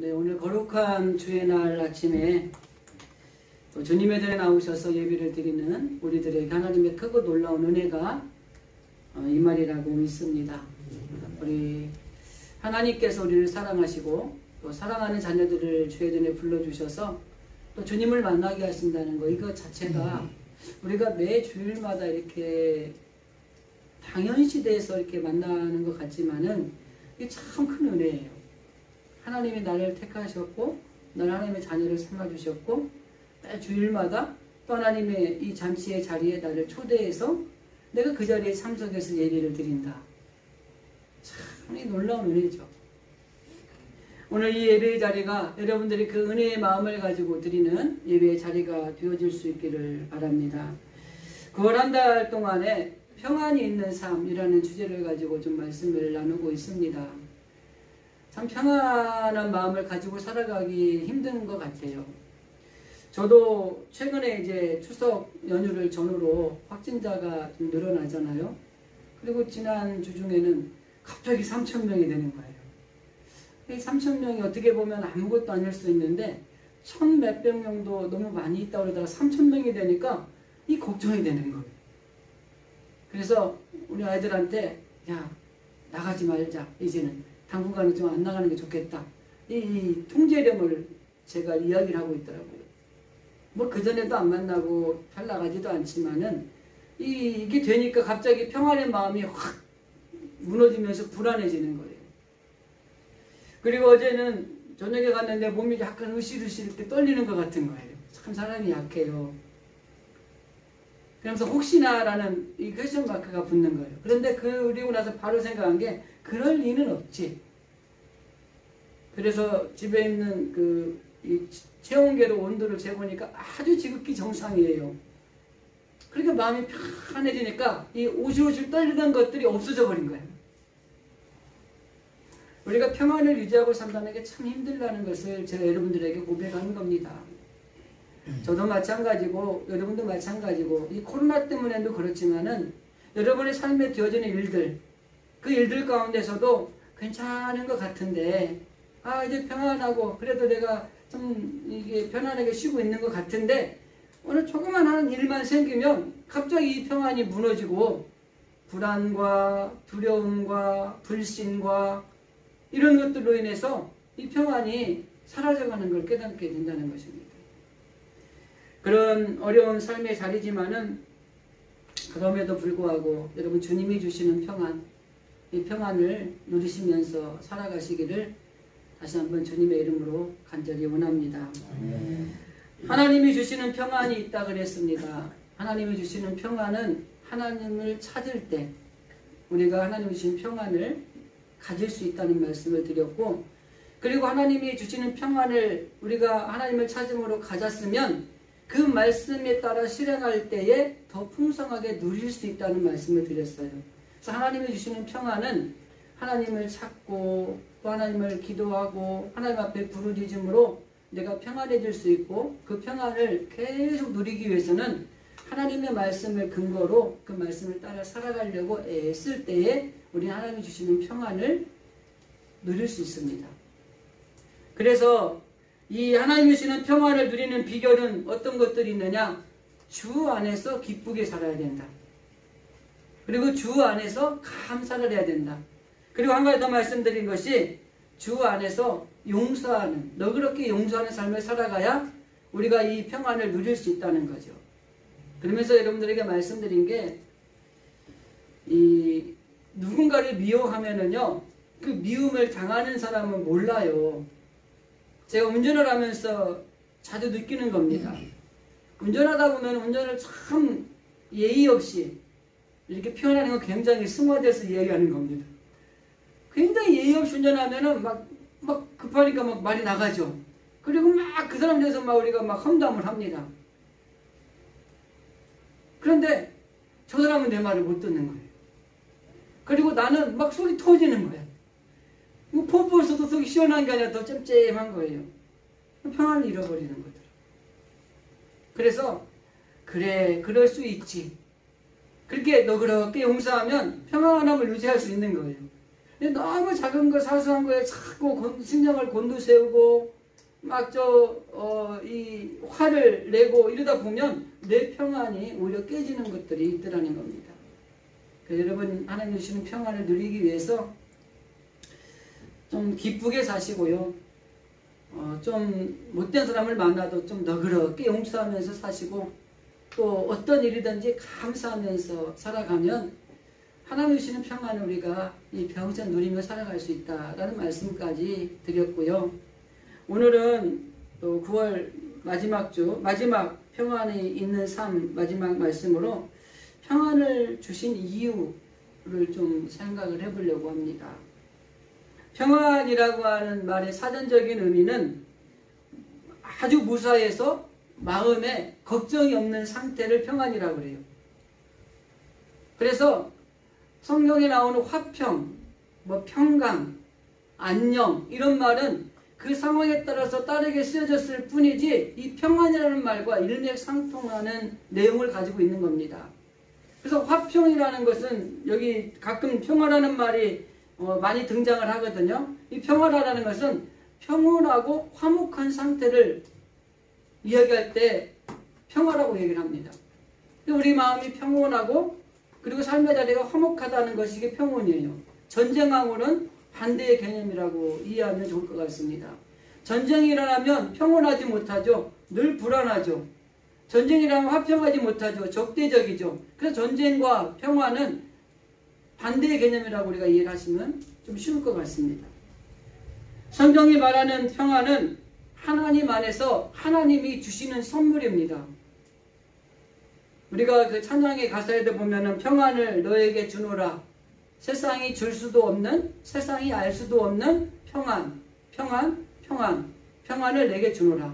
네, 오늘 거룩한 주의 날 아침에 또 주님의 전에 나오셔서 예배를 드리는 우리들에게 하나님의 크고 놀라운 은혜가 임하리라고 믿습니다. 우리 하나님께서 우리를 사랑하시고 또 사랑하는 자녀들을 주의 전에 불러주셔서 또 주님을 만나게 하신다는 거, 이거 자체가 우리가 매 주일마다 이렇게 당연시대에서 이렇게 만나는 것 같지만은 이게 참 큰 은혜예요. 하나님이 나를 택하셨고 나를 하나님의 자녀를 삼아주셨고 매 주일마다 또 하나님의 이 잔치의 자리에 나를 초대해서 내가 그 자리에 참석해서 예배를 드린다. 참 놀라운 은혜죠. 오늘 이 예배의 자리가 여러분들이 그 은혜의 마음을 가지고 드리는 예배의 자리가 되어질 수 있기를 바랍니다. 9월 한 달 동안에 평안이 있는 삶이라는 주제를 가지고 좀 말씀을 나누고 있습니다. 참 평안한 마음을 가지고 살아가기 힘든 것 같아요. 저도 최근에 이제 추석 연휴를 전후로 확진자가 좀 늘어나잖아요. 그리고 지난 주 중에는 갑자기 3,000명이 되는 거예요. 이 3,000명이 어떻게 보면 아무것도 아닐 수 있는데 1,000몇백 명도 너무 많이 있다고 그러다가 3,000명이 되니까 이 걱정이 되는 거예요. 그래서 우리 아이들한테 야, 나가지 말자. 이제는 당분간은 좀 안 나가는 게 좋겠다. 이 통제령을 제가 이야기를 하고 있더라고요. 뭐 그전에도 안 만나고 잘 나가지도 않지만은 이게 되니까 갑자기 평안의 마음이 확 무너지면서 불안해지는 거예요. 그리고 어제는 저녁에 갔는데 몸이 약간 으실으실 이렇게 떨리는 것 같은 거예요. 참 사람이 약해요. 그러면서 혹시나라는 이 퀘스천 마크가 붙는 거예요. 그런데 그리고 나서 바로 생각한 게 그럴 리는 없지. 그래서 집에 있는 이 체온계로 온도를 재보니까 아주 지극히 정상이에요. 그러니까 마음이 편안해지니까 이 오실오실 떨리던 것들이 없어져 버린 거예요. 우리가 평안을 유지하고 산다는 게 참 힘들다는 것을 제가 여러분들에게 고백하는 겁니다. 저도 마찬가지고 여러분도 마찬가지고 이 코로나 때문에도 그렇지만은 여러분의 삶에 되어지는 일들, 그 일들 가운데서도 괜찮은 것 같은데 이제 평안하고 그래도 내가 좀 이게 편안하게 쉬고 있는 것 같은데 오늘 조그만한 일만 생기면 갑자기 이 평안이 무너지고 불안과 두려움과 불신과 이런 것들로 인해서 이 평안이 사라져가는 걸 깨닫게 된다는 것입니다. 그런 어려운 삶의 자리지만은 그럼에도 불구하고 여러분 주님이 주시는 평안, 이 평안을 누리시면서 살아가시기를 다시 한번 주님의 이름으로 간절히 원합니다. 하나님이 주시는 평안이 있다 그랬습니다. 하나님이 주시는 평안은 하나님을 찾을 때 우리가 하나님이 주신 평안을 가질 수 있다는 말씀을 드렸고, 그리고 하나님이 주시는 평안을 우리가 하나님을 찾음으로 가졌으면 그 말씀에 따라 실행할 때에 더 풍성하게 누릴 수 있다는 말씀을 드렸어요. 그래서 하나님이 주시는 평안은 하나님을 찾고 또 하나님을 기도하고 하나님 앞에 부르짖음으로 내가 평안해질 수 있고 그 평안을 계속 누리기 위해서는 하나님의 말씀을 근거로 그 말씀을 따라 살아가려고 애쓸 때에 우리는 하나님이 주시는 평안을 누릴 수 있습니다. 그래서 이 하나님이 주시는 평안을 누리는 비결은 어떤 것들이 있느냐? 주 안에서 기쁘게 살아야 된다. 그리고 주 안에서 감사를 해야 된다. 그리고 한 가지 더 말씀드린 것이 주 안에서 용서하는, 너그럽게 용서하는 삶을 살아가야 우리가 이 평안을 누릴 수 있다는 거죠. 그러면서 여러분들에게 말씀드린 게 이 누군가를 미워하면은요, 그 미움을 당하는 사람은 몰라요. 제가 운전을 하면서 자주 느끼는 겁니다. 운전하다 보면 운전을 참 예의 없이 이렇게 표현하는 건 굉장히 승화돼서 이야기하는 겁니다. 굉장히 예의 없이 운전하면은 막 급하니까 막 말이 나가죠. 그리고 막 그 사람 대해서 막 우리가 막 험담을 합니다. 그런데 저 사람은 내 말을 못 듣는 거예요. 그리고 나는 막 속이 터지는 거예요. 펌프에서도 속이 시원한 게 아니라 더 찜찜한 거예요. 평안을 잃어버리는 거더라고요. 그래서 그래, 그럴 수 있지. 그렇게 너그럽게 용서하면 평안함을 유지할 수 있는 거예요. 근데 너무 작은 거, 사소한 거에 자꾸 신경을 곤두세우고 막 이 화를 내고 이러다 보면 내 평안이 오히려 깨지는 것들이 있더라는 겁니다. 그래서 여러분, 하나님 주시는 평안을 누리기 위해서 좀 기쁘게 사시고요. 좀 못된 사람을 만나도 좀 너그럽게 용서하면서 사시고, 또 어떤 일이든지 감사하면서 살아가면 하나님 주시는 평안을 우리가 이 평생 누리며 살아갈 수 있다라는 말씀까지 드렸고요. 오늘은 또 9월 마지막 주, 마지막 평안이 있는 삶 마지막 말씀으로 평안을 주신 이유를 좀 생각을 해보려고 합니다. 평안이라고 하는 말의 사전적인 의미는 아주 무사해서 마음에 걱정이 없는 상태를 평안이라고 해요. 그래서 성경에 나오는 화평, 평강, 안녕 이런 말은 그 상황에 따라서 다르게 쓰여졌을 뿐이지 이 평안이라는 말과 일맥상통하는 내용을 가지고 있는 겁니다. 그래서 화평이라는 것은 여기 가끔 평화라는 말이 많이 등장을 하거든요. 이 평화라는 것은 평온하고 화목한 상태를 이야기할 때 평화라고 얘기를 합니다. 우리 마음이 평온하고 그리고 삶의 자리가 화목하다는 것이 이게 평온이에요. 전쟁하고는 반대의 개념이라고 이해하면 좋을 것 같습니다. 전쟁이 일어나면 평온하지 못하죠. 늘 불안하죠. 전쟁이 일어나면 화평하지 못하죠. 적대적이죠. 그래서 전쟁과 평화는 반대의 개념이라고 우리가 이해를 하시면 좀 쉬울 것 같습니다. 성경이 말하는 평화는 하나님 안에서 하나님이 주시는 선물입니다. 우리가 그 찬양의 가사에도 보면은 평안을 너에게 주노라. 세상이 줄 수도 없는, 세상이 알 수도 없는 평안을 내게 주노라.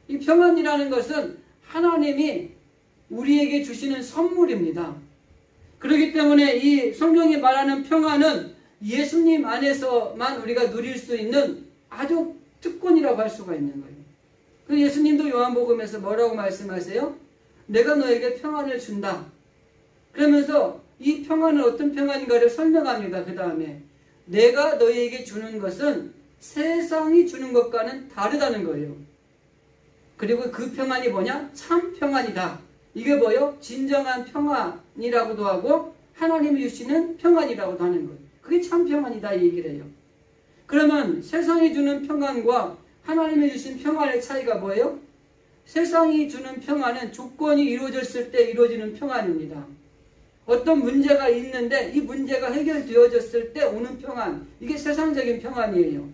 이 평안이라는 것은 하나님이 우리에게 주시는 선물입니다. 그렇기 때문에 이 성경이 말하는 평안은 예수님 안에서만 우리가 누릴 수 있는 아주 특권이라고 할 수가 있는 거예요. 그 예수님도 요한복음에서 뭐라고 말씀하세요? 내가 너에게 평안을 준다. 그러면서 이 평안은 어떤 평안인가를 설명합니다. 그 다음에 내가 너희에게 주는 것은 세상이 주는 것과는 다르다는 거예요. 그리고 그 평안이 뭐냐? 참 평안이다. 이게 뭐예요? 진정한 평안이라고도 하고 하나님이 주시는 평안이라고도 하는 거예요. 그게 참 평안이다 이 얘기를 해요. 그러면 세상이 주는 평안과 하나님이 주신 평안의 차이가 뭐예요? 세상이 주는 평안은 조건이 이루어졌을 때 이루어지는 평안입니다. 어떤 문제가 있는데 이 문제가 해결되어졌을 때 오는 평안, 이게 세상적인 평안이에요.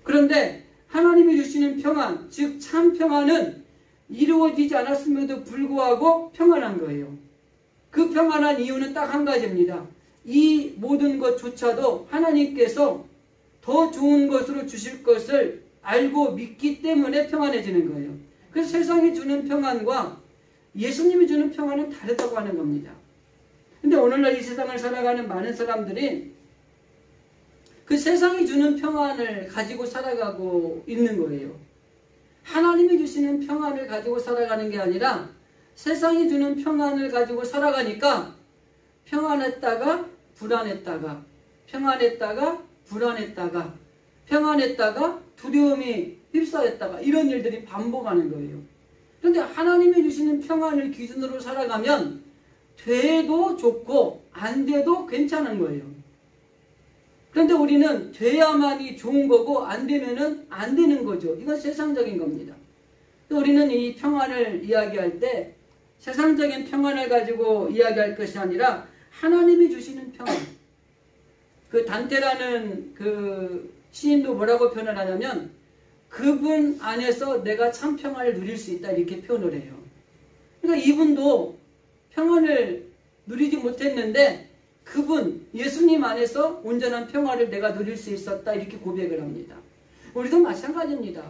그런데 하나님이 주시는 평안, 즉 참 평안은 이루어지지 않았음에도 불구하고 평안한 거예요. 그 평안한 이유는 딱 한 가지입니다. 이 모든 것조차도 하나님께서 더 좋은 것으로 주실 것을 알고 믿기 때문에 평안해지는 거예요. 그래서 세상이 주는 평안과 예수님이 주는 평안은 다르다고 하는 겁니다. 근데 오늘날 이 세상을 살아가는 많은 사람들이 그 세상이 주는 평안을 가지고 살아가고 있는 거예요. 하나님이 주시는 평안을 가지고 살아가는 게 아니라 세상이 주는 평안을 가지고 살아가니까 평안했다가 불안했다가 평안했다가 불안했다가 평안했다가 두려움이 휩싸였다가 이런 일들이 반복하는 거예요. 그런데 하나님이 주시는 평안을 기준으로 살아가면 돼도 좋고 안 돼도 괜찮은 거예요. 그런데 우리는 돼야만이 좋은 거고 안 되면은 안 되는 거죠. 이건 세상적인 겁니다. 또 우리는 이 평안을 이야기할 때 세상적인 평안을 가지고 이야기할 것이 아니라 하나님이 주시는 평안. 그 단테라는 그 시인도 뭐라고 표현을 하냐면 그분 안에서 내가 참 평안을 누릴 수 있다 이렇게 표현을 해요. 그러니까 이분도 평안을 누리지 못했는데 그분 예수님 안에서 온전한 평화를 내가 누릴 수 있었다 이렇게 고백을 합니다. 우리도 마찬가지입니다.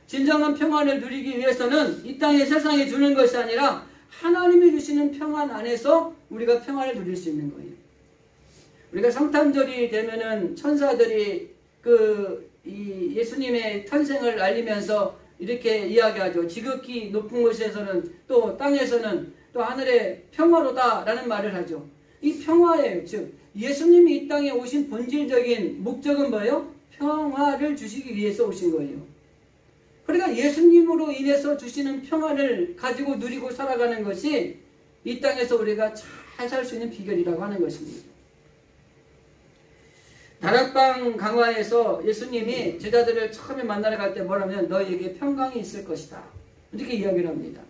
진정한 평안을 누리기 위해서는 이 땅의 세상에 주는 것이 아니라 하나님이 주시는 평안 안에서 우리가 평안을 누릴 수 있는 거예요. 우리가 성탄절이 되면은 천사들이 이 예수님의 탄생을 알리면서 이렇게 이야기하죠. 지극히 높은 곳에서는 또 땅에서는 또 하늘의 평화로다라는 말을 하죠. 이 평화예요. 즉 예수님이 이 땅에 오신 본질적인 목적은 뭐예요? 평화를 주시기 위해서 오신 거예요. 그러니까 예수님으로 인해서 주시는 평안을 가지고 누리고 살아가는 것이 이 땅에서 우리가 잘 살 수 있는 비결이라고 하는 것입니다. 다락방 강화에서 예수님이 제자들을 처음에 만나러 갈 때 뭐라면 너희에게 평강이 있을 것이다. 이렇게 이야기를 합니다.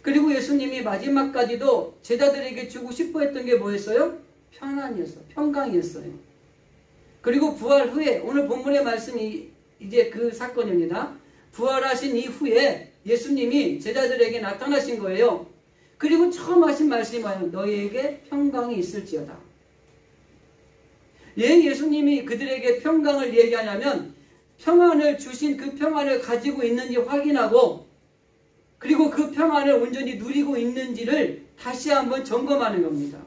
그리고 예수님이 마지막까지도 제자들에게 주고 싶어 했던 게 뭐였어요? 평안이었어요. 평강이었어요. 그리고 부활 후에 오늘 본문의 말씀이 이제 그 사건입니다. 부활하신 이후에 예수님이 제자들에게 나타나신 거예요. 그리고 처음 하신 말씀이 뭐예요? 너희에게 평강이 있을지어다. 왜 예수님이 그들에게 평강을 얘기하냐면 평안을 주신 그 평안을 가지고 있는지 확인하고 그리고 그 평안을 온전히 누리고 있는지를 다시 한번 점검하는 겁니다.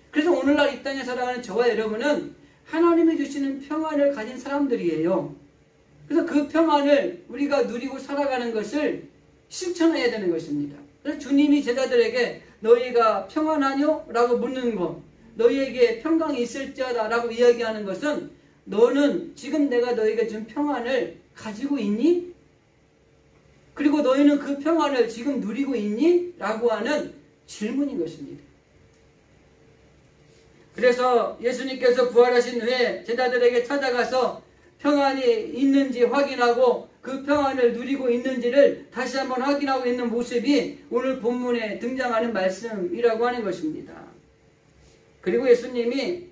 그래서 오늘날 이 땅에 살아가는 저와 여러분은 하나님이 주시는 평안을 가진 사람들이에요. 그래서 그 평안을 우리가 누리고 살아가는 것을 실천해야 되는 것입니다. 그래서 주님이 제자들에게 너희가 평안하뇨? 라고 묻는 것, 너희에게 평강이 있을지어다 라고 이야기하는 것은 너는 지금 내가 너희에게 준 평안을 가지고 있니? 그리고 너희는 그 평안을 지금 누리고 있니? 라고 하는 질문인 것입니다. 그래서 예수님께서 부활하신 후에 제자들에게 찾아가서 평안이 있는지 확인하고 그 평안을 누리고 있는지를 다시 한번 확인하고 있는 모습이 오늘 본문에 등장하는 말씀이라고 하는 것입니다. 그리고 예수님이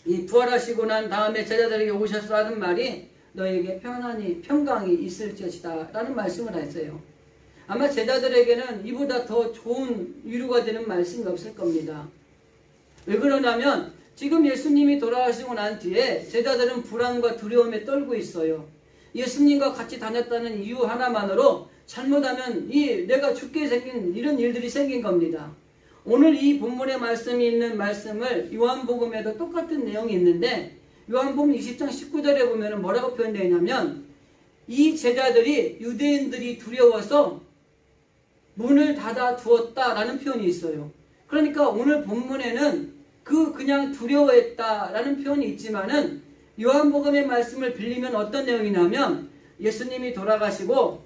이 부활하시고 난 다음에 제자들에게 오셔서 하는 말이 너에게 평강이 있을 것이다 라는 말씀을 했어요. 아마 제자들에게는 이보다 더 좋은 위로가 되는 말씀이 없을 겁니다. 왜 그러냐면 지금 예수님이 돌아가시고 난 뒤에 제자들은 불안과 두려움에 떨고 있어요. 예수님과 같이 다녔다는 이유 하나만으로 잘못하면 내가 죽게 생긴 이런 일들이 생긴 겁니다. 오늘 이 본문의 말씀이 있는 말씀을 요한복음에도 똑같은 내용이 있는데 요한복음 20장 19절에 보면 뭐라고 표현되어 있냐면 이 제자들이 유대인들이 두려워서 문을 닫아 두었다라는 표현이 있어요. 그러니까 오늘 본문에는 그냥 두려워했다라는 표현이 있지만은 요한복음의 말씀을 빌리면 어떤 내용이냐면 예수님이 돌아가시고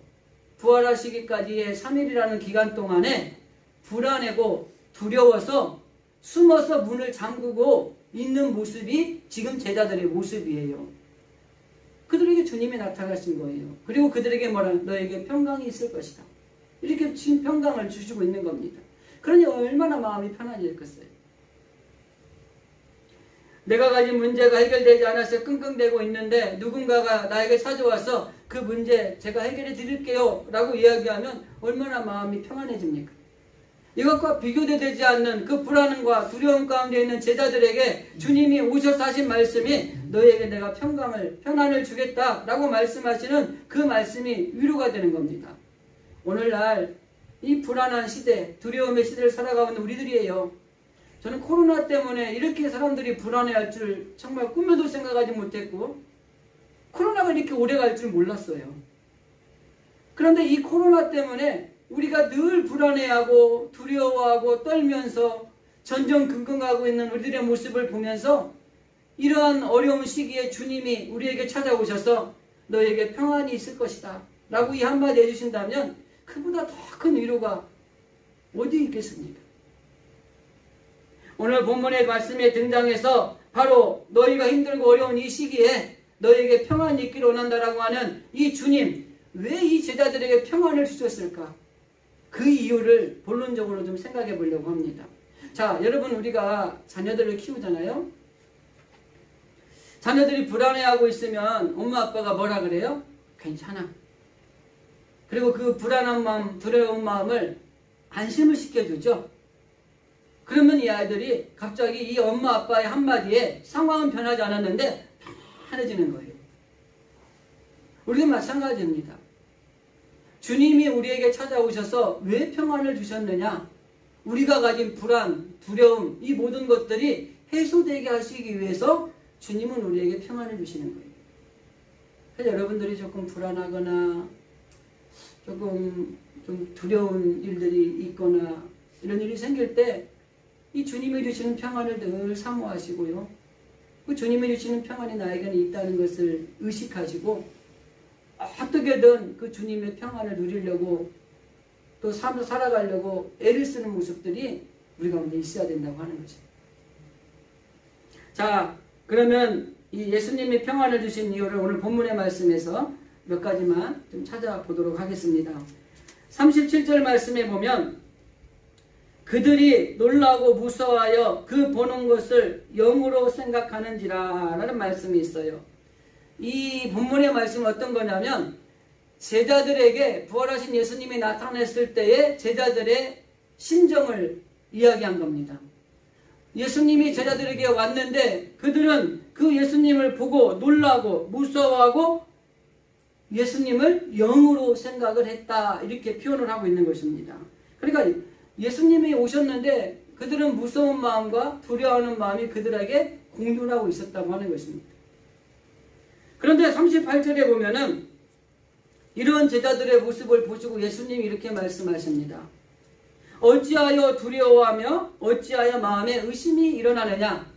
부활하시기까지의 3일이라는 기간 동안에 불안하고 두려워서 숨어서 문을 잠그고 있는 모습이 지금 제자들의 모습이에요. 그들에게 주님이 나타나신 거예요. 그리고 그들에게 너에게 평강이 있을 것이다. 이렇게 지금 평강을 주시고 있는 겁니다. 그러니 얼마나 마음이 편안해졌겠어요. 내가 가진 문제가 해결되지 않아서 끙끙대고 있는데 누군가가 나에게 찾아와서 그 문제 제가 해결해 드릴게요 라고 이야기하면 얼마나 마음이 평안해집니까? 이것과 비교되지 않는 그 불안과 두려움 가운데 있는 제자들에게 주님이 오셔서 하신 말씀이 너희에게 내가 편안을 주겠다라고 말씀하시는 그 말씀이 위로가 되는 겁니다. 오늘날 이 불안한 시대, 두려움의 시대를 살아가고 있는 우리들이에요. 저는 코로나 때문에 이렇게 사람들이 불안해할 줄 정말 꿈에도 생각하지 못했고 코로나가 이렇게 오래 갈 줄 몰랐어요. 그런데 이 코로나 때문에 우리가 늘 불안해하고 두려워하고 떨면서 전전긍긍하고 있는 우리들의 모습을 보면서 이러한 어려운 시기에 주님이 우리에게 찾아오셔서 너에게 평안이 있을 것이다 라고 이 한마디 해주신다면 그보다 더 큰 위로가 어디 있겠습니까? 오늘 본문의 말씀에 등장해서 바로 너희가 힘들고 어려운 이 시기에 너희에게 평안이 있기를 원한다라고 하는 이 주님, 왜 이 제자들에게 평안을 주셨을까? 그 이유를 본론적으로 좀 생각해 보려고 합니다. 자, 여러분 우리가 자녀들을 키우잖아요. 자녀들이 불안해하고 있으면 엄마 아빠가 뭐라 그래요? 괜찮아. 그리고 그 불안한 마음, 두려운 마음을 안심을 시켜주죠. 그러면 이 아이들이 갑자기 이 엄마 아빠의 한마디에 상황은 변하지 않았는데 편해지는 거예요. 우리도 마찬가지입니다. 주님이 우리에게 찾아오셔서 왜 평안을 주셨느냐? 우리가 가진 불안, 두려움, 이 모든 것들이 해소되게 하시기 위해서 주님은 우리에게 평안을 주시는 거예요. 그래서 여러분들이 조금 불안하거나 조금 좀 두려운 일들이 있거나 이런 일이 생길 때 이 주님이 주시는 평안을 늘 사모하시고요. 그 주님이 주시는 평안이 나에게는 있다는 것을 의식하시고 어떻게든 그 주님의 평안을 누리려고 또 살아가려고 애를 쓰는 모습들이 우리 가운데 있어야 된다고 하는 거죠. 자, 그러면 이 예수님이 평안을 주신 이유를 오늘 본문의 말씀에서 몇 가지만 좀 찾아보도록 하겠습니다. 37절 말씀에 보면 그들이 놀라고 무서워하여 그 보는 것을 영으로 생각하는지라 라는 말씀이 있어요. 이 본문의 말씀은 어떤 거냐면 제자들에게 부활하신 예수님이 나타났을 때의 제자들의 심정을 이야기한 겁니다. 예수님이 제자들에게 왔는데 그들은 그 예수님을 보고 놀라고 무서워하고 예수님을 영으로 생각을 했다 이렇게 표현을 하고 있는 것입니다. 그러니까 예수님이 오셨는데 그들은 무서운 마음과 두려워하는 마음이 그들에게 공존하고 있었다고 하는 것입니다. 그런데 38절에 보면은 이런 제자들의 모습을 보시고 예수님이 이렇게 말씀하십니다. 어찌하여 두려워하며 어찌하여 마음에 의심이 일어나느냐.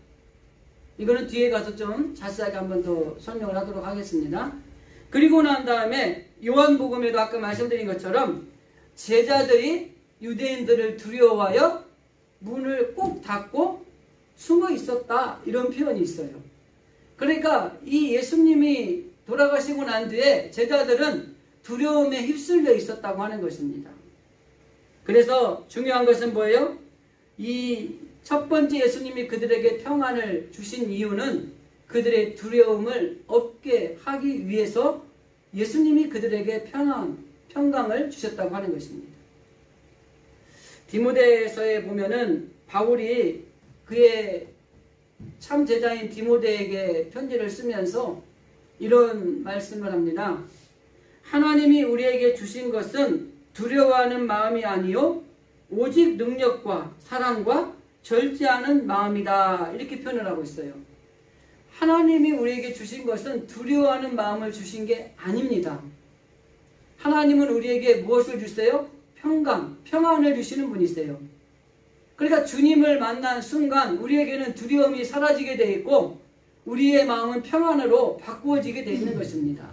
이거는 뒤에 가서 좀 자세하게 한번 더 설명을 하도록 하겠습니다. 그리고 난 다음에 요한복음에도 아까 말씀드린 것처럼 제자들이 유대인들을 두려워하여 문을 꼭 닫고 숨어 있었다 이런 표현이 있어요. 그러니까 이 예수님이 돌아가시고 난 뒤에 제자들은 두려움에 휩쓸려 있었다고 하는 것입니다. 그래서 중요한 것은 뭐예요? 이 첫 번째 예수님이 그들에게 평안을 주신 이유는 그들의 두려움을 없게 하기 위해서 예수님이 그들에게 평강을 주셨다고 하는 것입니다. 디모데서에 보면은 바울이 그의 참 제자인 디모데에게 편지를 쓰면서 이런 말씀을 합니다. 하나님이 우리에게 주신 것은 두려워하는 마음이 아니요 오직 능력과 사랑과 절제하는 마음이다 이렇게 표현을 하고 있어요. 하나님이 우리에게 주신 것은 두려워하는 마음을 주신 게 아닙니다. 하나님은 우리에게 무엇을 주세요? 평안을 주시는 분이세요. 그러니까 주님을 만난 순간 우리에게는 두려움이 사라지게 되어 있고 우리의 마음은 평안으로 바꾸어지게 되어 있는 것입니다.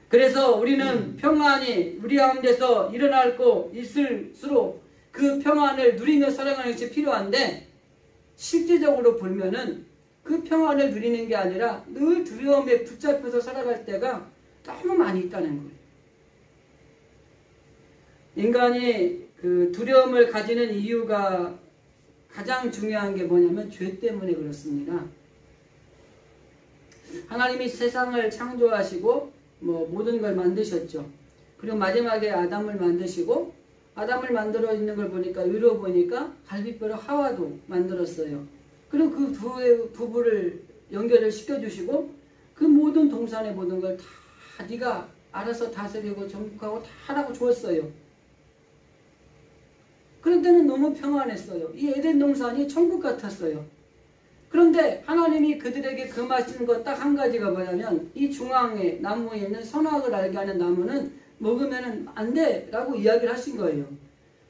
그래서 우리는 평안이 우리 가운데서 일어나고 있을수록 그 평안을 누리며 살아가는 것이 필요한데 실제적으로 보면은 그 평안을 누리는 게 아니라 늘 두려움에 붙잡혀서 살아갈 때가 너무 많이 있다는 거예요. 인간이 그 두려움을 가지는 이유가 가장 중요한 게 뭐냐면 죄 때문에 그렇습니다. 하나님이 세상을 창조하시고 모든 걸 만드셨죠. 그리고 마지막에 아담을 만드시고 아담을 만들어 있는 걸 보니까 위로 보니까 갈빗뼈로 하와도 만들었어요. 그리고 그 두 부부를 연결을 시켜주시고 그 모든 동산의 모든 걸 다 네가 알아서 다스리고 정복하고 다 하라고 주었어요. 그런 때는 너무 평안했어요. 이 에덴 동산이 천국 같았어요. 그런데 하나님이 그들에게 금하시는 것 딱 한 가지가 뭐냐면 이 중앙에 나무에 있는 선악을 알게 하는 나무는 먹으면 안 돼 라고 이야기를 하신 거예요.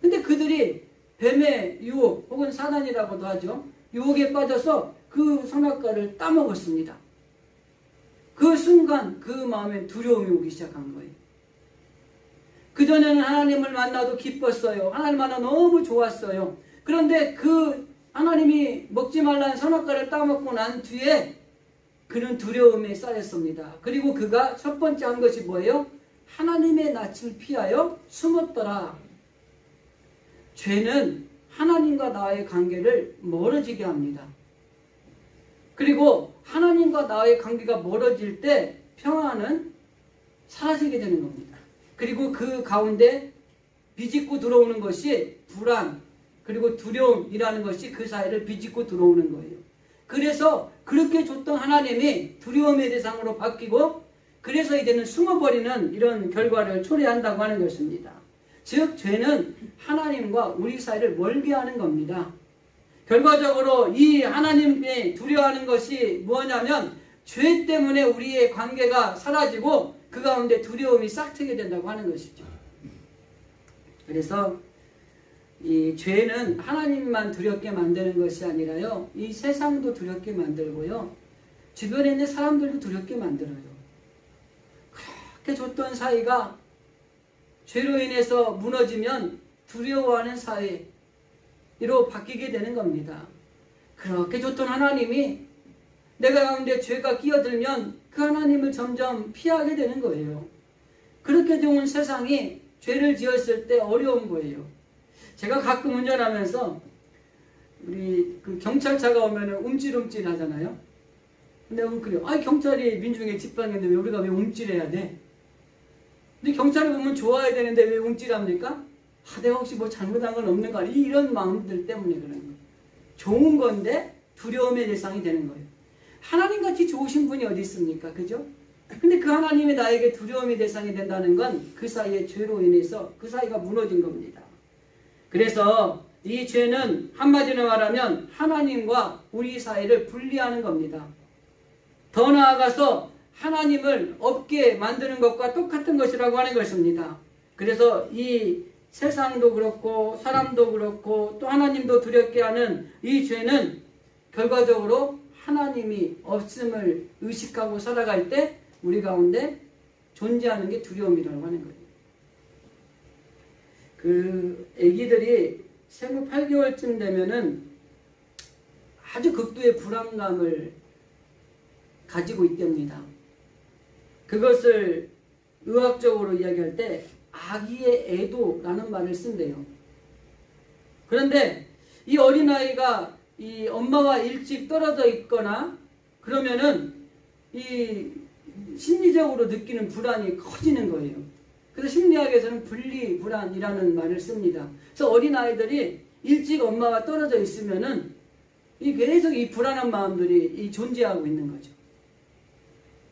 근데 그들이 뱀의 유혹 혹은 사단이라고도 하죠. 유혹에 빠져서 그 선악과를 따먹었습니다. 그 순간 그 마음에 두려움이 오기 시작한 거예요. 그전에는 하나님을 만나도 기뻤어요. 하나님 만나 너무 좋았어요. 그런데 그 하나님이 먹지 말라는 선악과를 따먹고 난 뒤에 그는 두려움에 쌓였습니다. 그리고 그가 첫 번째 한 것이 뭐예요? 하나님의 낯을 피하여 숨었더라. 죄는 하나님과 나의 관계를 멀어지게 합니다. 그리고 하나님과 나의 관계가 멀어질 때 평안은 사라지게 되는 겁니다. 그리고 그 가운데 비집고 들어오는 것이 불안 그리고 두려움이라는 것이 그 사이를 비집고 들어오는 거예요. 그래서 그렇게 줬던 하나님이 두려움의 대상으로 바뀌고 그래서 이제는 숨어버리는 이런 결과를 초래한다고 하는 것입니다. 즉 죄는 하나님과 우리 사이를 멀게 하는 겁니다. 결과적으로 이 하나님이 두려워하는 것이 뭐냐면 죄 때문에 우리의 관계가 사라지고 그 가운데 두려움이 싹트게 된다고 하는 것이죠. 그래서 이 죄는 하나님만 두렵게 만드는 것이 아니라요, 이 세상도 두렵게 만들고요, 주변에 있는 사람들도 두렵게 만들어요. 그렇게 좋던 사이가 죄로 인해서 무너지면 두려워하는 사회로 바뀌게 되는 겁니다. 그렇게 좋던 하나님이 내가 가운데 죄가 끼어들면 그 하나님을 점점 피하게 되는 거예요. 그렇게 좋은 세상이 죄를 지었을 때 어려운 거예요. 제가 가끔 운전하면서 우리 그 경찰차가 오면은 움찔움찔 하잖아요. 근데 그래요. 아, 경찰이 민중의 지팡이인데 왜 우리가 왜 움찔해야 돼? 근데 경찰을 보면 좋아야 되는데 왜 움찔합니까? 아, 내가 혹시 뭐 잘못한 건 없는 거 아니야? 이런 마음들 때문에 그런 거예요. 좋은 건데 두려움의 대상이 되는 거예요. 하나님같이 좋으신 분이 어디 있습니까? 그죠? 근데 그 하나님이 나에게 두려움의 대상이 된다는 건 그 사이에 죄로 인해서 그 사이가 무너진 겁니다. 그래서 이 죄는 한마디로 말하면 하나님과 우리 사이를 분리하는 겁니다. 더 나아가서 하나님을 없게 만드는 것과 똑같은 것이라고 하는 것입니다. 그래서 이 세상도 그렇고 사람도 그렇고 또 하나님도 두렵게 하는 이 죄는 결과적으로 하나님이 없음을 의식하고 살아갈 때 우리 가운데 존재하는 게 두려움이라고 하는 거예요. 그 아기들이 생후 8개월쯤 되면은 아주 극도의 불안감을 가지고 있답니다. 그것을 의학적으로 이야기할 때 아기의 애도라는 말을 쓴대요. 그런데 이 어린아이가 이 엄마와 일찍 떨어져 있거나 그러면은 이 심리적으로 느끼는 불안이 커지는 거예요. 그래서 심리학에서는 분리불안이라는 말을 씁니다. 그래서 어린아이들이 일찍 엄마와 떨어져 있으면은 계속 이 불안한 마음들이 존재하고 있는 거죠.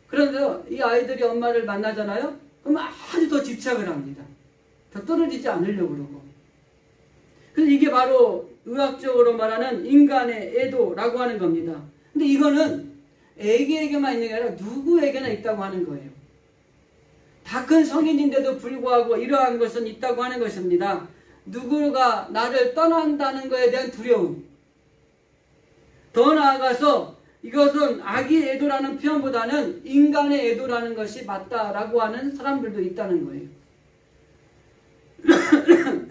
그런데 이 아이들이 엄마를 만나잖아요? 그럼 아주 더 집착을 합니다. 더 떨어지지 않으려고 그러고. 그래서 이게 바로 의학적으로 말하는 인간의 애도라고 하는 겁니다. 근데 이거는 애기에게만 있는 게 아니라 누구에게나 있다고 하는 거예요. 다 큰 성인인데도 불구하고 이러한 것은 있다고 하는 것입니다. 누구가 나를 떠난다는 것에 대한 두려움. 더 나아가서 이것은 아기의 애도라는 표현보다는 인간의 애도라는 것이 맞다라고 하는 사람들도 있다는 거예요.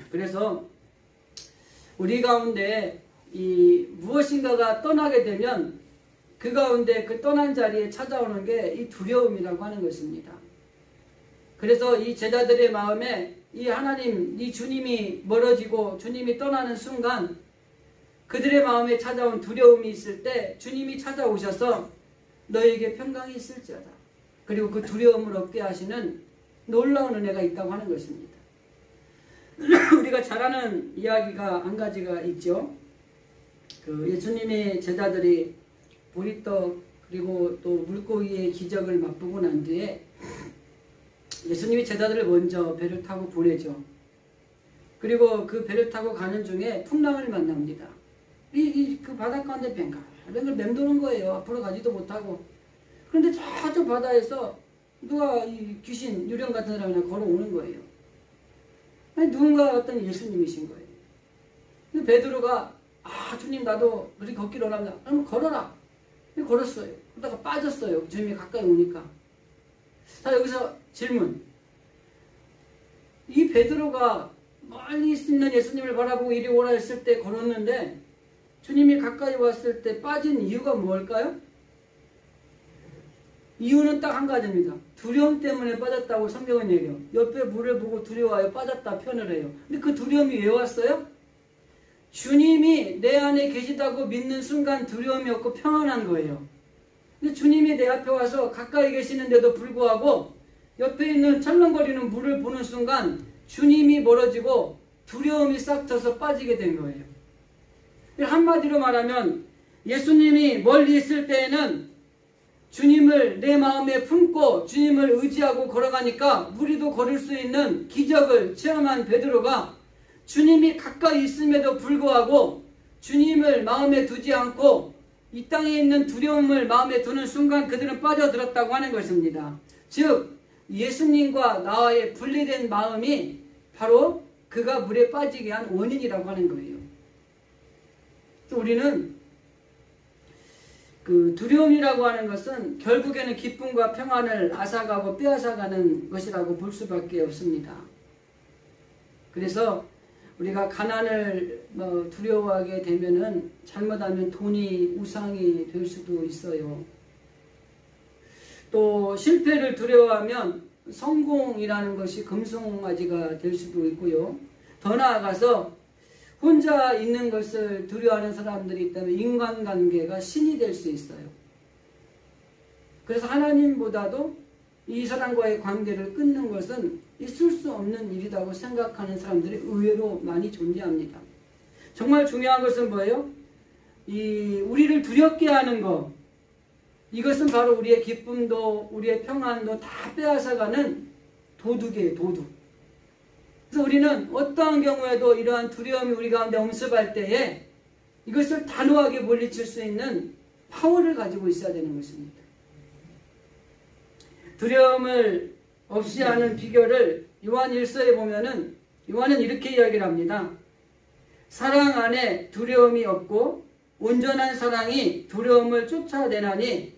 그래서 우리 가운데 무엇인가가 떠나게 되면 그 가운데 그 떠난 자리에 찾아오는 게 이 두려움이라고 하는 것입니다. 그래서 이 제자들의 마음에 이 하나님, 이 주님이 멀어지고 주님이 떠나는 순간 그들의 마음에 찾아온 두려움이 있을 때 주님이 찾아오셔서 너에게 평강이 있을지어다. 그리고 그 두려움을 없게 하시는 놀라운 은혜가 있다고 하는 것입니다. 우리가 잘 아는 이야기가 한 가지가 있죠. 그 예수님의 제자들이 보리떡 그리고 또 물고기의 기적을 맛보고 난 뒤에 예수님이 제자들을 먼저 배를 타고 보내죠. 그리고 그 배를 타고 가는 중에 풍랑을 만납니다. 그 바닷가운데 뱅글뱅글 맴도는 거예요. 앞으로 가지도 못하고. 그런데 저쪽 바다에서 누가 이 귀신, 유령 같은 사람이 걸어오는 거예요. 아니, 누군가 어떤 예수님이신 거예요. 근데 베드로가 주님 나도 그렇게 걷기를 원합니다. 그럼 걸어라. 걸었어요. 그러다가 빠졌어요. 주님이 가까이 오니까. 자, 여기서 질문. 이 베드로가 멀리 있는 예수님을 바라보고 이리 오라 했을 때 걸었는데 주님이 가까이 왔을 때 빠진 이유가 뭘까요? 이유는 딱 한 가지입니다. 두려움 때문에 빠졌다고 성경은 얘기해요. 옆에 물을 보고 두려워하여 빠졌다 표현을 해요. 근데 그 두려움이 왜 왔어요? 주님이 내 안에 계시다고 믿는 순간 두려움이 없고 평안한 거예요. 근데 주님이 내 앞에 와서 가까이 계시는데도 불구하고 옆에 있는 철렁거리는 물을 보는 순간 주님이 멀어지고 두려움이 싹 져서 빠지게 된 거예요. 한마디로 말하면 예수님이 멀리 있을 때에는 주님을 내 마음에 품고 주님을 의지하고 걸어가니까 우리도 걸을 수 있는 기적을 체험한 베드로가 주님이 가까이 있음에도 불구하고 주님을 마음에 두지 않고 이 땅에 있는 두려움을 마음에 두는 순간 그들은 빠져들었다고 하는 것입니다. 즉 예수님과 나와의 분리된 마음이 바로 그가 물에 빠지게 한 원인이라고 하는 거예요. 우리는 그 두려움이라고 하는 것은 결국에는 기쁨과 평안을 앗아가고 빼앗아가는 것이라고 볼 수밖에 없습니다. 그래서 우리가 가난을 두려워하게 되면은 잘못하면 돈이 우상이 될 수도 있어요. 또 실패를 두려워하면 성공이라는 것이 금송아지가 될 수도 있고요. 더 나아가서 혼자 있는 것을 두려워하는 사람들이 있다면 인간관계가 신이 될 수 있어요. 그래서 하나님보다도 이 사람과의 관계를 끊는 것은 있을 수 없는 일이라고 생각하는 사람들이 의외로 많이 존재합니다. 정말 중요한 것은 뭐예요? 우리를 두렵게 하는 것, 이것은 바로 우리의 기쁨도 우리의 평안도 다 빼앗아가는 도둑이에요. 도둑. 그래서 우리는 어떠한 경우에도 이러한 두려움이 우리 가운데 엄습할 때에 이것을 단호하게 물리칠 수 있는 파워를 가지고 있어야 되는 것입니다. 두려움을 없이 하는 비결을 요한 1서에 보면은 요한은 이렇게 이야기를 합니다. 사랑 안에 두려움이 없고 온전한 사랑이 두려움을 쫓아내나니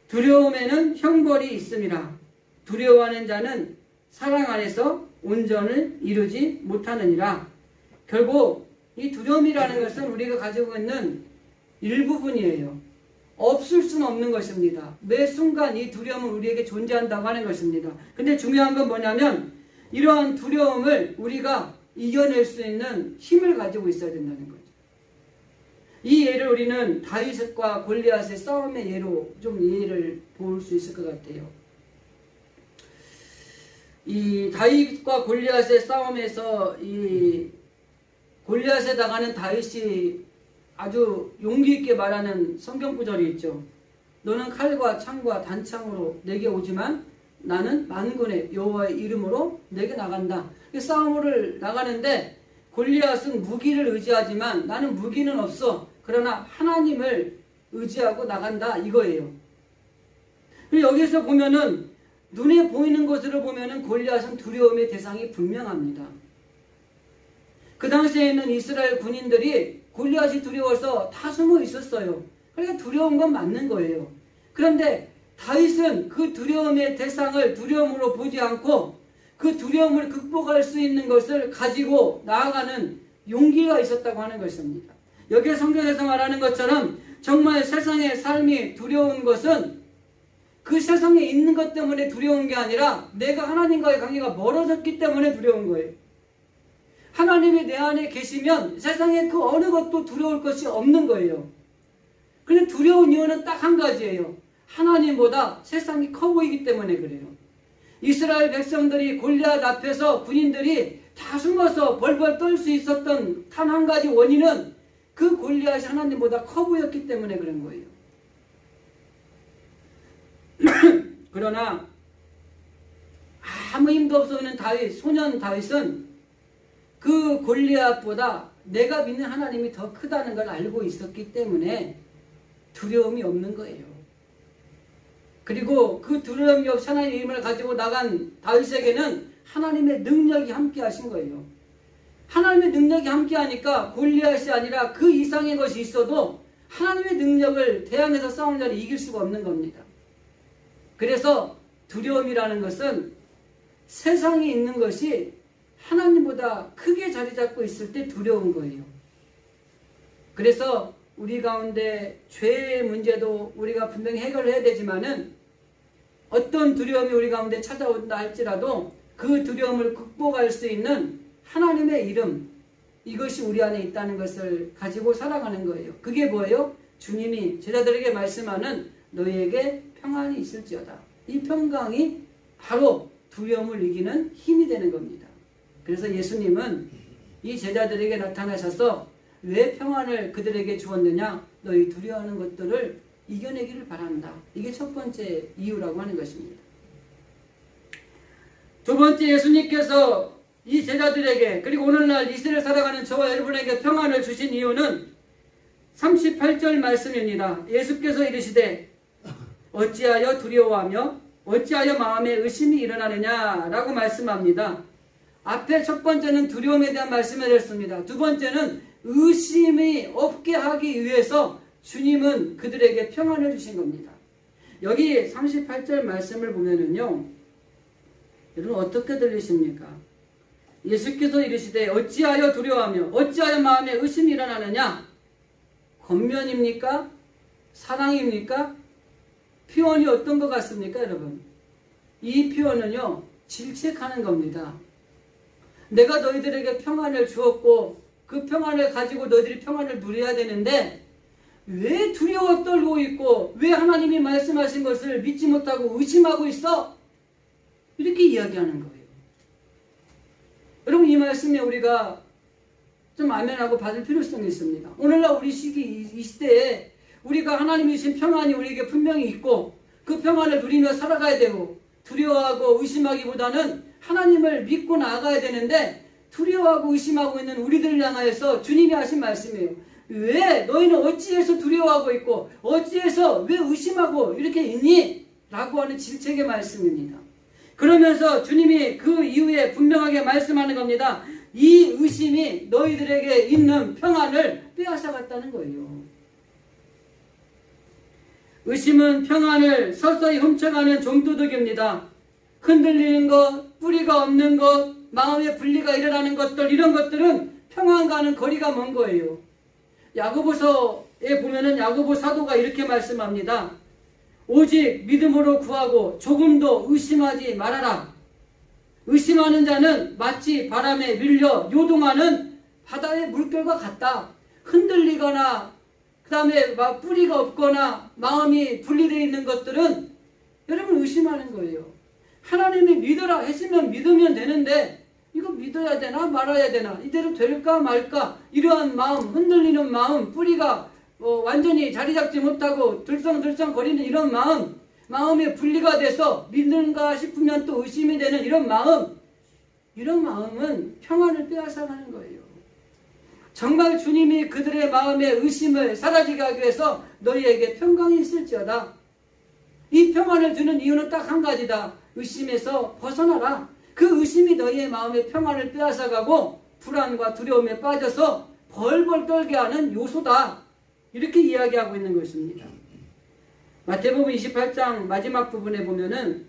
두려움에는 형벌이 있음이라. 두려워하는 자는 사랑 안에서 온전을 이루지 못하느니라. 결국 이 두려움이라는 것은 우리가 가지고 있는 일부분이에요. 없을 수는 없는 것입니다. 매 순간 이 두려움은 우리에게 존재한다고 하는 것입니다. 근데 중요한 건 뭐냐면 이러한 두려움을 우리가 이겨낼 수 있는 힘을 가지고 있어야 된다는 거죠. 이 예를 우리는 다윗과 골리앗의 싸움의 예로 좀 이해를 볼 수 있을 것 같아요. 이 다윗과 골리앗의 싸움에서 이 골리앗에 나가는 다윗이 아주 용기 있게 말하는 성경 구절이 있죠. 너는 칼과 창과 단창으로 내게 오지만 나는 만군의 여호와의 이름으로 내게 나간다. 싸움을 나가는데 골리앗은 무기를 의지하지만 나는 무기는 없어. 그러나 하나님을 의지하고 나간다 이거예요. 그리고 여기서 보면은 눈에 보이는 것으로 보면은 골리앗은 두려움의 대상이 분명합니다. 그 당시에 있는 이스라엘 군인들이 골리앗이 두려워서 다 숨어 있었어요. 그러니까 두려운 건 맞는 거예요. 그런데 다윗은 그 두려움의 대상을 두려움으로 보지 않고 그 두려움을 극복할 수 있는 것을 가지고 나아가는 용기가 있었다고 하는 것입니다. 여기 성경에서 말하는 것처럼 정말 세상의 삶이 두려운 것은 그 세상에 있는 것 때문에 두려운 게 아니라 내가 하나님과의 관계가 멀어졌기 때문에 두려운 거예요. 하나님이 내 안에 계시면 세상에 그 어느 것도 두려울 것이 없는 거예요. 근데 두려운 이유는 딱 한 가지예요. 하나님보다 세상이 커 보이기 때문에 그래요. 이스라엘 백성들이 골리앗 앞에서 군인들이 다 숨어서 벌벌 떨 수 있었던 단 한 가지 원인은 그 골리앗이 하나님보다 커 보였기 때문에 그런 거예요. 그러나 아무 힘도 없어 보이는 소년 다윗은 그 골리앗보다 내가 믿는 하나님이 더 크다는 걸 알고 있었기 때문에 두려움이 없는 거예요. 그리고 그 두려움이 없이 하나님의 이름을 가지고 나간 다윗에게는 하나님의 능력이 함께 하신 거예요. 하나님의 능력이 함께 하니까 골리앗이 아니라 그 이상의 것이 있어도 하나님의 능력을 대항해서 싸우는 자를 이길 수가 없는 겁니다. 그래서 두려움이라는 것은 세상에 있는 것이 하나님보다 크게 자리 잡고 있을 때 두려운 거예요. 그래서 우리 가운데 죄의 문제도 우리가 분명히 해결해야 되지만은 어떤 두려움이 우리 가운데 찾아온다 할지라도 그 두려움을 극복할 수 있는 하나님의 이름, 이것이 우리 안에 있다는 것을 가지고 살아가는 거예요. 그게 뭐예요? 주님이 제자들에게 말씀하는 너희에게 평안이 있을지어다. 이 평강이 바로 두려움을 이기는 힘이 되는 겁니다. 그래서 예수님은 이 제자들에게 나타나셔서 왜 평안을 그들에게 주었느냐? 너희 두려워하는 것들을 이겨내기를 바란다. 이게 첫 번째 이유라고 하는 것입니다. 두 번째, 예수님께서 이 제자들에게 그리고 오늘날 이 시대를 살아가는 저와 여러분에게 평안을 주신 이유는 38절 말씀입니다. 예수께서 이르시되 어찌하여 두려워하며 어찌하여 마음에 의심이 일어나느냐 라고 말씀합니다. 앞에 첫 번째는 두려움에 대한 말씀을 드렸습니다. 두 번째는 의심이 없게 하기 위해서 주님은 그들에게 평안을 주신 겁니다. 여기 38절 말씀을 보면은요, 여러분 어떻게 들리십니까? 예수께서 이르시되 어찌하여 두려워하며 어찌하여 마음에 의심이 일어나느냐? 권면입니까? 사랑입니까? 표현이 어떤 것 같습니까, 여러분? 이 표현은요, 질책하는 겁니다. 내가 너희들에게 평안을 주었고 그 평안을 가지고 너희들이 평안을 누려야 되는데 왜 두려워 떨고 있고 왜 하나님이 말씀하신 것을 믿지 못하고 의심하고 있어? 이렇게 이야기하는 거예요. 여러분, 이 말씀에 우리가 좀 아멘하고 받을 필요성이 있습니다. 오늘날 우리 시기 이 시대에 우리가 하나님이 주신 평안이 우리에게 분명히 있고 그 평안을 누리며 살아가야 되고 두려워하고 의심하기보다는 하나님을 믿고 나아가야 되는데 두려워하고 의심하고 있는 우리들을 향하여서 주님이 하신 말씀이에요. 왜 너희는 어찌해서 두려워하고 있고 어찌해서 왜 의심하고 이렇게 있니? 라고 하는 질책의 말씀입니다. 그러면서 주님이 그 이후에 분명하게 말씀하는 겁니다. 이 의심이 너희들에게 있는 평안을 빼앗아갔다는 거예요. 의심은 평안을 서서히 훔쳐가는 종도둑입니다. 흔들리는 것, 뿌리가 없는 것, 마음의 분리가 일어나는 것들, 이런 것들은 평안과는 거리가 먼 거예요. 야고보서에 보면은 야고보 사도가 이렇게 말씀합니다. 오직 믿음으로 구하고 조금도 의심하지 말아라. 의심하는 자는 마치 바람에 밀려 요동하는 바다의 물결과 같다. 흔들리거나 그 다음에 뿌리가 없거나 마음이 분리되어 있는 것들은 여러분 의심하는 거예요. 하나님이 믿어라 했으면 믿으면 되는데 이거 믿어야 되나 말아야 되나, 이대로 될까 말까, 이러한 마음, 흔들리는 마음, 뿌리가 완전히 자리 잡지 못하고 들썩들썩 거리는 이런 마음, 마음의 분리가 돼서 믿는가 싶으면 또 의심이 되는 이런 마음은 평안을 빼앗아가는 거예요. 정말 주님이 그들의 마음의 의심을 사라지게 하기 위해서 너희에게 평강이 있을지어다. 이 평안을 주는 이유는 딱 한 가지다. 의심에서 벗어나라. 그 의심이 너희의 마음의 평안을 빼앗아가고 불안과 두려움에 빠져서 벌벌 떨게 하는 요소다. 이렇게 이야기하고 있는 것입니다. 마태복음 28장 마지막 부분에 보면은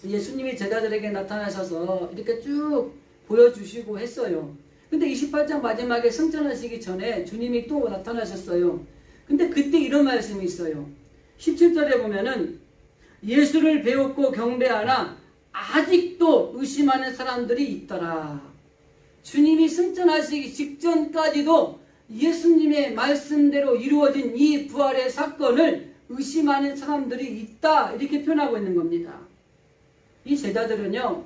예수님이 제자들에게 나타나셔서 이렇게 쭉 보여주시고 했어요. 근데 28장 마지막에 승천하시기 전에 주님이 또 나타나셨어요. 근데 그때 이런 말씀이 있어요. 17절에 보면은 예수를 배웠고 경배하나 아직도 의심하는 사람들이 있더라. 주님이 승천하시기 직전까지도 예수님의 말씀대로 이루어진 이 부활의 사건을 의심하는 사람들이 있다. 이렇게 표현하고 있는 겁니다. 이 제자들은요,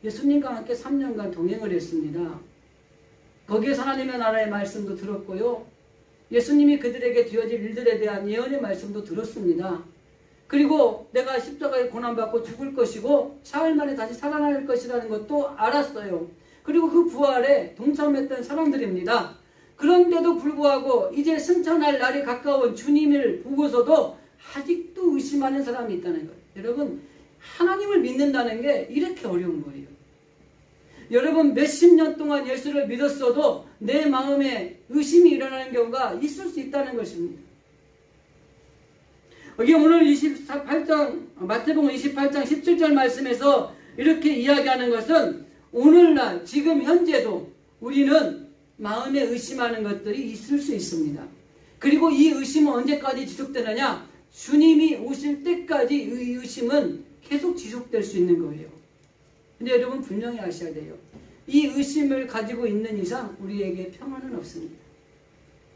예수님과 함께 3년간 동행을 했습니다. 거기에서 하나님의 나라의 말씀도 들었고요, 예수님이 그들에게 되어질 일들에 대한 예언의 말씀도 들었습니다. 그리고 내가 십자가에 고난받고 죽을 것이고 사흘 만에 다시 살아날 것이라는 것도 알았어요. 그리고 그 부활에 동참했던 사람들입니다. 그런데도 불구하고 이제 승천할 날이 가까운 주님을 보고서도 아직도 의심하는 사람이 있다는 거예요. 여러분, 하나님을 믿는다는 게 이렇게 어려운 거예요. 여러분, 몇십 년 동안 예수를 믿었어도 내 마음에 의심이 일어나는 경우가 있을 수 있다는 것입니다. 여기 오늘 28장, 마태복음 28장 17절 말씀에서 이렇게 이야기하는 것은 오늘날 지금 현재도 우리는 마음에 의심하는 것들이 있을 수 있습니다. 그리고 이 의심은 언제까지 지속되느냐? 주님이 오실 때까지 이 의심은 계속 지속될 수 있는 거예요. 근데 여러분 분명히 아셔야 돼요. 이 의심을 가지고 있는 이상 우리에게 평안은 없습니다.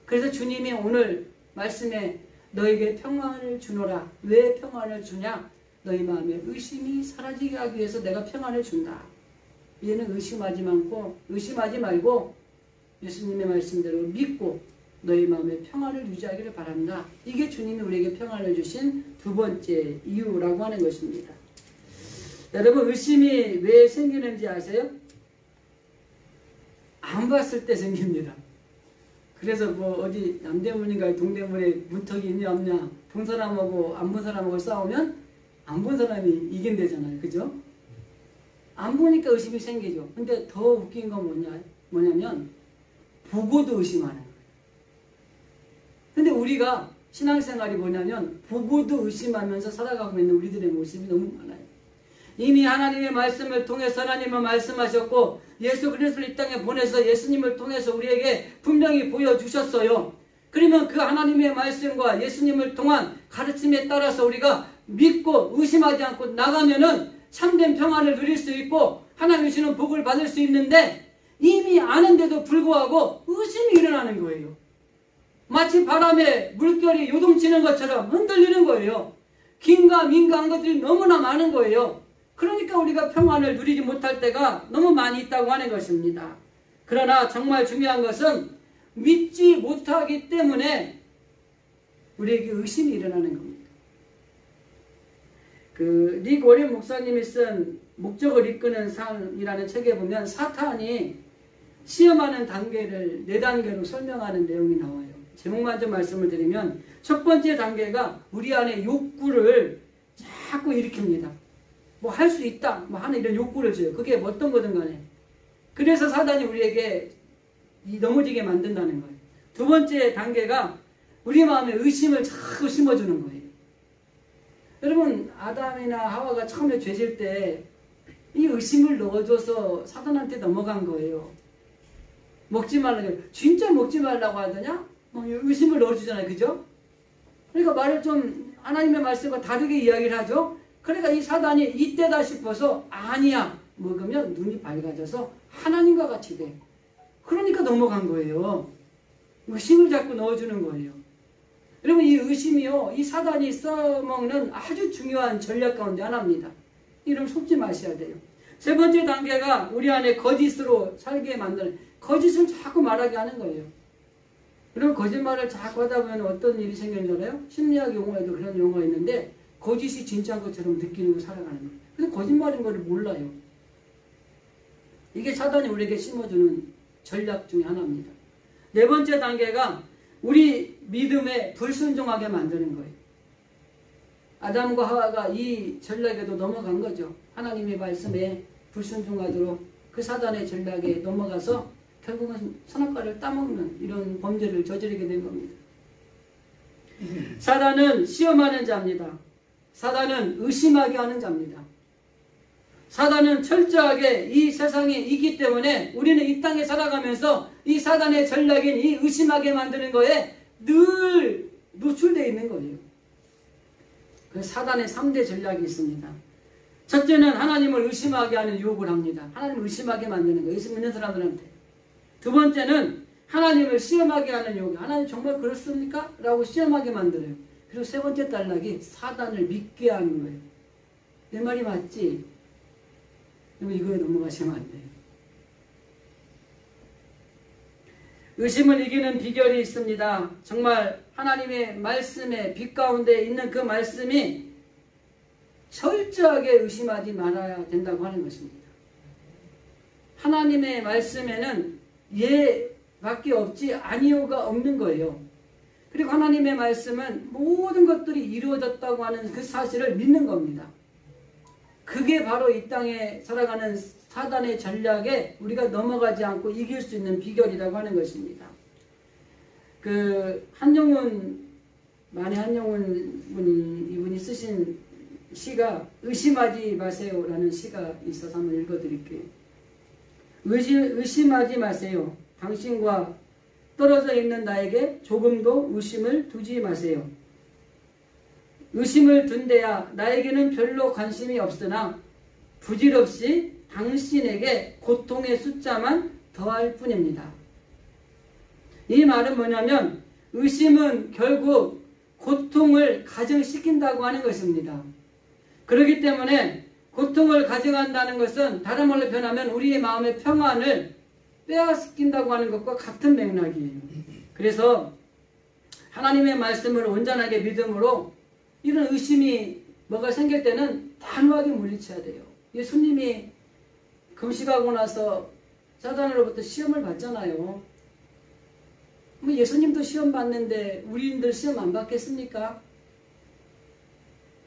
그래서 주님이 오늘 말씀에 너에게 평안을 주노라. 왜 평안을 주냐? 너희 마음에 의심이 사라지게 하기 위해서 내가 평안을 준다. 얘는 의심하지 말고 예수님의 말씀대로 믿고 너희 마음에 평안을 유지하기를 바란다. 이게 주님이 우리에게 평안을 주신 두 번째 이유라고 하는 것입니다. 여러분, 의심이 왜 생기는지 아세요? 안 봤을 때 생깁니다. 그래서 어디 남대문인가 동대문에 문턱이 있냐 없냐, 본 사람하고 안 본 사람하고 싸우면 안 본 사람이 이긴대잖아요. 그죠? 안 보니까 의심이 생기죠. 근데 더 웃긴 건 뭐냐면 보고도 의심하는 거예요. 근데 우리가 신앙생활이 뭐냐면 보고도 의심하면서 살아가고 있는 우리들의 모습이 너무 많아요. 이미 하나님의 말씀을 통해서 하나님은 말씀하셨고 예수 그리스도를 이 땅에 보내서 예수님을 통해서 우리에게 분명히 보여주셨어요. 그러면 그 하나님의 말씀과 예수님을 통한 가르침에 따라서 우리가 믿고 의심하지 않고 나가면은 참된 평안을 누릴 수 있고 하나님이 주시는 복을 받을 수 있는데 이미 아는데도 불구하고 의심이 일어나는 거예요. 마치 바람에 물결이 요동치는 것처럼 흔들리는 거예요. 긴가 민가한 것들이 너무나 많은 거예요. 그러니까 우리가 평안을 누리지 못할 때가 너무 많이 있다고 하는 것입니다. 그러나 정말 중요한 것은 믿지 못하기 때문에 우리에게 의심이 일어나는 겁니다. 닉 워렌 목사님이 쓴 목적을 이끄는 삶이라는 책에 보면 사탄이 시험하는 단계를 4단계로 설명하는 내용이 나와요. 제목만 좀 말씀을 드리면 첫 번째 단계가 우리 안에 욕구를 자꾸 일으킵니다. 뭐 할 수 있다 뭐 하는 이런 욕구를 줘요. 그게 어떤 거든 간에. 그래서 사단이 우리에게 넘어지게 만든다는 거예요. 두 번째 단계가 우리 마음에 의심을 자꾸 심어주는 거예요. 여러분 아담이나 하와가 처음에 죄질 때 이 의심을 넣어줘서 사단한테 넘어간 거예요. 먹지 말라고. 진짜 먹지 말라고 하더냐? 의심을 넣어주잖아요. 그죠? 그러니까 말을 좀 하나님의 말씀과 다르게 이야기를 하죠. 그러니까 이 사단이 이때다 싶어서 아니야. 먹으면 눈이 밝아져서 하나님과 같이 돼. 그러니까 넘어간 거예요. 의심을 자꾸 넣어주는 거예요. 여러분 이 의심이요. 이 사단이 써먹는 아주 중요한 전략 가운데 하나입니다. 이름 속지 마셔야 돼요. 세 번째 단계가 우리 안에 거짓으로 살게 만드는 거짓을 자꾸 말하게 하는 거예요. 그리고 거짓말을 자꾸 하다 보면 어떤 일이 생기는 줄 알아요? 심리학 용어에도 그런 용어가 있는데 거짓이 진짜인 것처럼 느끼고 살아가는 거예요. 그래서 거짓말인 것을 몰라요. 이게 사단이 우리에게 심어주는 전략 중에 하나입니다. 네 번째 단계가 우리 믿음에 불순종하게 만드는 거예요. 아담과 하와가 이 전략에도 넘어간 거죠. 하나님의 말씀에 불순종하도록 그 사단의 전략에 넘어가서 결국은 선악과를 따먹는 이런 범죄를 저지르게 된 겁니다. 사단은 시험하는 자입니다. 사단은 의심하게 하는 자입니다. 사단은 철저하게 이 세상에 있기 때문에 우리는 이 땅에 살아가면서 이 사단의 전략인 이 의심하게 만드는 거에 늘 노출되어 있는 거예요. 그 사단의 3대 전략이 있습니다. 첫째는 하나님을 의심하게 하는 유혹을 합니다. 하나님을 의심하게 만드는 거예요. 의심 있는 사람들한테. 두 번째는 하나님을 시험하게 하는 유혹. 하나님 정말 그렇습니까? 라고 시험하게 만들어요. 그리고 세 번째 단락이 사단을 믿게 하는 거예요. 내 말이 맞지? 이거에 넘어가시면 안 돼요. 의심을 이기는 비결이 있습니다. 정말 하나님의 말씀의 빛 가운데 있는 그 말씀이 철저하게 의심하지 말아야 된다고 하는 것입니다. 하나님의 말씀에는 예밖에 없지 아니요가 없는 거예요. 그리고 하나님의 말씀은 모든 것들이 이루어졌다고 하는 그 사실을 믿는 겁니다. 그게 바로 이 땅에 살아가는 사단의 전략에 우리가 넘어가지 않고 이길 수 있는 비결이라고 하는 것입니다. 만해 한영훈 이분이 쓰신 시가 의심하지 마세요라는 시가 있어서 한번 읽어드릴게요. 의심하지 마세요. 당신과 떨어져 있는 나에게 조금도 의심을 두지 마세요. 의심을 둔대야 나에게는 별로 관심이 없으나 부질없이 당신에게 고통의 숫자만 더할 뿐입니다. 이 말은 뭐냐면 의심은 결국 고통을 가정시킨다고 하는 것입니다. 그렇기 때문에 고통을 가져간다는 것은 다른 말로 표현하면 우리의 마음의 평안을 빼앗긴다고 하는 것과 같은 맥락이에요. 그래서 하나님의 말씀을 온전하게 믿음으로 이런 의심이 뭐가 생길 때는 단호하게 물리쳐야 돼요. 예수님이 금식하고 나서 사단으로부터 시험을 받잖아요. 뭐 예수님도 시험 받는데 우리인들 시험 안 받겠습니까?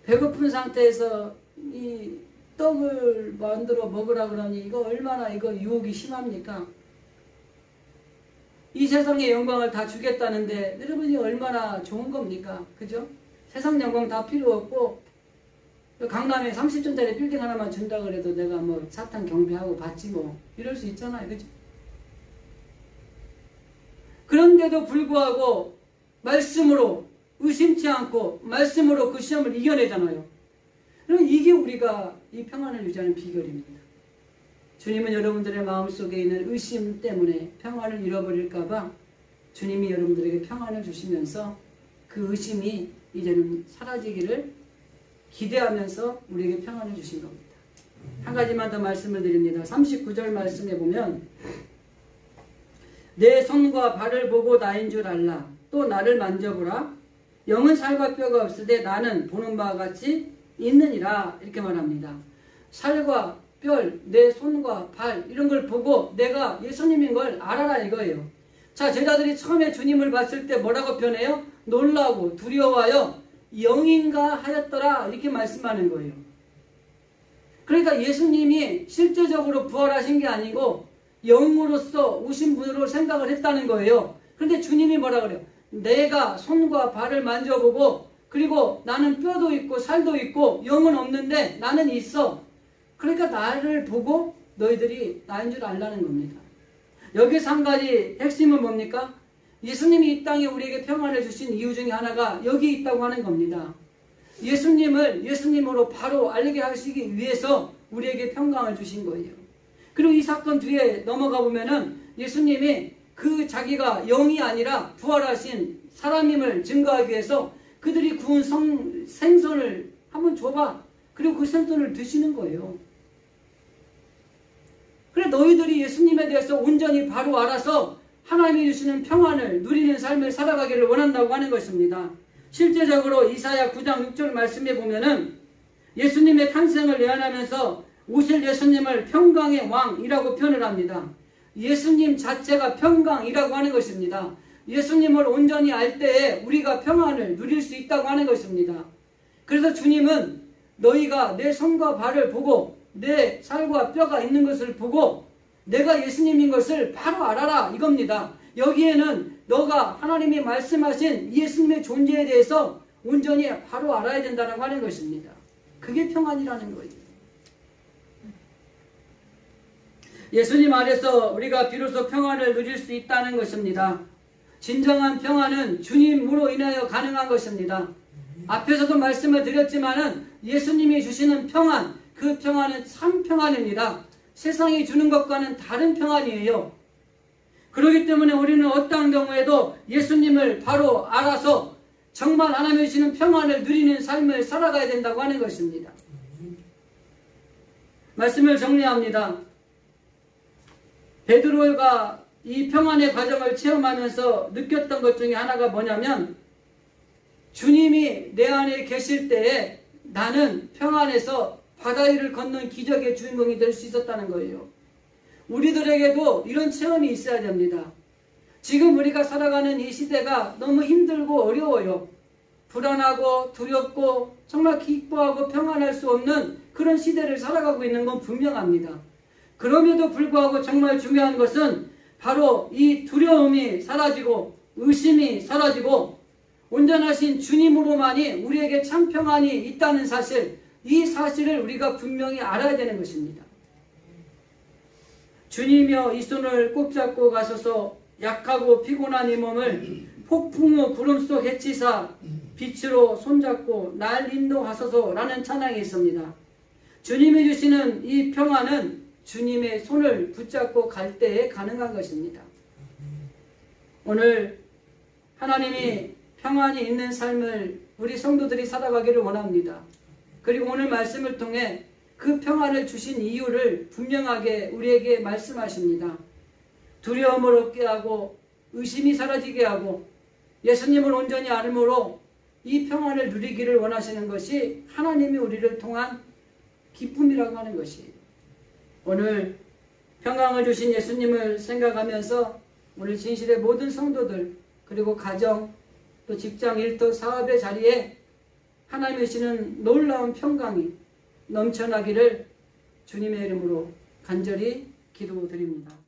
배고픈 상태에서 이 떡을 만들어 먹으라 그러니 이거 얼마나 이거 유혹이 심합니까? 이 세상의 영광을 다 주겠다는데 여러분이 얼마나 좋은 겁니까? 그죠? 세상 영광 다 필요 없고 강남에 30층짜리 빌딩 하나만 준다 그래도 내가 뭐 사탕 경배하고 받지 뭐 이럴 수 있잖아요. 그죠? 그런데도 불구하고 말씀으로 의심치 않고 말씀으로 그 시험을 이겨내잖아요. 그럼 이게 우리가 이 평안을 유지하는 비결입니다. 주님은 여러분들의 마음속에 있는 의심 때문에 평안을 잃어버릴까봐 주님이 여러분들에게 평안을 주시면서 그 의심이 이제는 사라지기를 기대하면서 우리에게 평안을 주신 겁니다. 한 가지만 더 말씀을 드립니다. 39절 말씀에 보면 내 손과 발을 보고 나인 줄 알라. 또 나를 만져보라. 영은 살과 뼈가 없으되 나는 보는 바와 같이 있느니라. 이렇게 말합니다. 살과 뼈, 내 손과 발 이런 걸 보고 내가 예수님인 걸 알아라 이거예요. 자, 제자들이 처음에 주님을 봤을 때 뭐라고 표현해요? 놀라고 두려워하여 영인가 하였더라 이렇게 말씀하는 거예요. 그러니까 예수님이 실제적으로 부활하신 게 아니고 영으로서 오신 분으로 생각을 했다는 거예요. 그런데 주님이 뭐라 그래요? 내가 손과 발을 만져보고 그리고 나는 뼈도 있고 살도 있고 영은 없는데 나는 있어. 그러니까 나를 보고 너희들이 나인 줄 알라는 겁니다. 여기서 한 가지 핵심은 뭡니까? 예수님이 이 땅에 우리에게 평안을 주신 이유 중에 하나가 여기 있다고 하는 겁니다. 예수님을 예수님으로 바로 알게 하시기 위해서 우리에게 평강을 주신 거예요. 그리고 이 사건 뒤에 넘어가 보면은 예수님이 그 자기가 영이 아니라 부활하신 사람임을 증거하기 위해서 그들이 구운 생선을 한번 줘봐. 그리고 그 생선을 드시는 거예요. 그래 너희들이 예수님에 대해서 온전히 바로 알아서 하나님이 주시는 평안을 누리는 삶을 살아가기를 원한다고 하는 것입니다. 실제적으로 이사야 9장 6절 말씀에 보면은 예수님의 탄생을 예언하면서 오실 예수님을 평강의 왕이라고 표현을 합니다. 예수님 자체가 평강이라고 하는 것입니다. 예수님을 온전히 알 때에 우리가 평안을 누릴 수 있다고 하는 것입니다. 그래서 주님은 너희가 내 손과 발을 보고 내 살과 뼈가 있는 것을 보고 내가 예수님인 것을 바로 알아라 이겁니다. 여기에는 너가 하나님이 말씀하신 예수님의 존재에 대해서 온전히 바로 알아야 된다고 하는 것입니다. 그게 평안이라는 거예요. 예수님 안에서 우리가 비로소 평안을 누릴 수 있다는 것입니다. 진정한 평안은 주님으로 인하여 가능한 것입니다. 앞에서도 말씀을 드렸지만은 예수님이 주시는 평안, 그 평안은 참 평안입니다. 세상이 주는 것과는 다른 평안이에요. 그렇기 때문에 우리는 어떠한 경우에도 예수님을 바로 알아서 정말 하나님이 주시는 평안을 누리는 삶을 살아가야 된다고 하는 것입니다. 말씀을 정리합니다. 베드로가 이 평안의 과정을 체험하면서 느꼈던 것 중에 하나가 뭐냐면 주님이 내 안에 계실 때에 나는 평안에서 바다 위를 걷는 기적의 주인공이 될 수 있었다는 거예요. 우리들에게도 이런 체험이 있어야 됩니다. 지금 우리가 살아가는 이 시대가 너무 힘들고 어려워요. 불안하고 두렵고 정말 기뻐하고 평안할 수 없는 그런 시대를 살아가고 있는 건 분명합니다. 그럼에도 불구하고 정말 중요한 것은 바로 이 두려움이 사라지고 의심이 사라지고 온전하신 주님으로만이 우리에게 참 평안이 있다는 사실, 이 사실을 우리가 분명히 알아야 되는 것입니다. 주님이여 이 손을 꼭 잡고 가소서. 약하고 피곤한 이 몸을 폭풍 후 구름 속 해치사 빛으로 손잡고 날 인도하소서라는 찬양이 있습니다. 주님이 주시는 이 평안은 주님의 손을 붙잡고 갈 때에 가능한 것입니다. 오늘 하나님이 평안이 있는 삶을 우리 성도들이 살아가기를 원합니다. 그리고 오늘 말씀을 통해 그 평안을 주신 이유를 분명하게 우리에게 말씀하십니다. 두려움을 없게 하고 의심이 사라지게 하고 예수님을 온전히 알므로 이 평안을 누리기를 원하시는 것이 하나님이 우리를 통한 기쁨이라고 하는 것이에요. 오늘 평강을 주신 예수님을 생각하면서 오늘 진실의 모든 성도들 그리고 가정 또 직장 일터 사업의 자리에 하나님이 주시는 놀라운 평강이 넘쳐나기를 주님의 이름으로 간절히 기도드립니다.